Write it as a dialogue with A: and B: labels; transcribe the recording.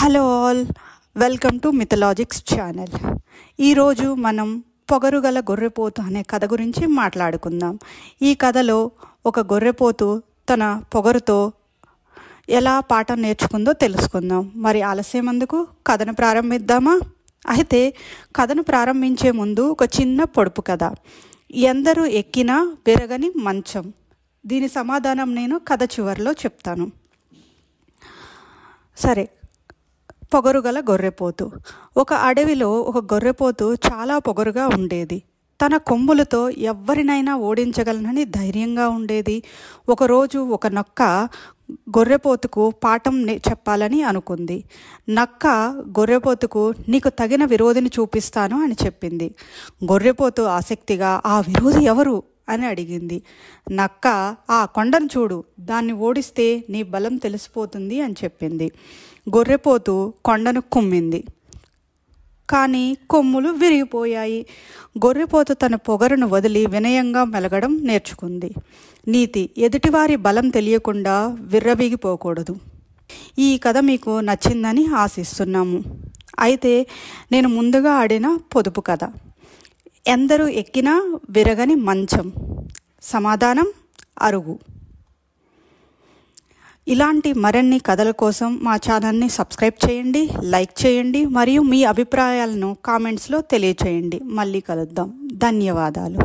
A: Hello all, welcome to Mythologics channel. ఈరోజు మనం పొగరుగల గొర్రెపోతు అనే కథ గురించి మాట్లాడుకుందాం. ఈ కథలో ఒక గొర్రెపోతు తన పొగరుతో ఎలా పాఠం నేర్చుకుందో తెలుసుకుందాం. మరి ఆలస్యం ఎందుకు, కథను ప్రారంభిద్దామా? అయితే కథను ప్రారంభించే ముందు ఒక చిన్న పొడుపు కథ. ఎందరూ ఎక్కినా విరగని మంచం. దీని సమాధానం నేను కథ చివరిలో చెప్తాను. సరే, పొగరుగల గొర్రెపోతు. ఒక అడవిలో ఒక గొర్రెపోతు చాలా పొగరుగా ఉండేది. తన కొమ్ములతో ఎవరినైనా ఓడించగలనని ధైర్యంగా ఉండేది. ఒకరోజు ఒక నక్క గొర్రెపోతుకు పాఠం చెప్పాలని అనుకుంది. నక్క గొర్రెపోతుకు నీకు తగిన విరోధిని చూపిస్తాను అని చెప్పింది. గొర్రెపోతు ఆసక్తిగా ఆ విరోధి ఎవరు అని అడిగింది. నక్క ఆ కొండను చూడు, దాన్ని ఓడిస్తే నీ బలం తెలిసిపోతుంది అని చెప్పింది. గొర్రెపోతు కొండను కుమ్మింది, కానీ కొమ్ములు విరిగిపోయాయి. గొర్రెపోతు తన పొగరును వదిలి వినయంగా మెలగడం నేర్చుకుంది. నీతి: ఎదుటివారి బలం తెలియకుండా విర్రవీగిపోకూడదు. ఈ కథ మీకు నచ్చిందని ఆశిస్తున్నాము. అయితే నేను ముందుగా ఆడిన పొదుపు కథ. ఎందరూ ఎక్కినా విరగని మంచం. సమాధానం అరుగు. ఇలాంటి మరిన్ని కథల కోసం మా ఛానల్ని సబ్స్క్రైబ్ చేయండి, లైక్ చేయండి మరియు మీ అభిప్రాయాలను కామెంట్స్లో తెలియచేయండి. మళ్ళీ కలుద్దాం. ధన్యవాదాలు.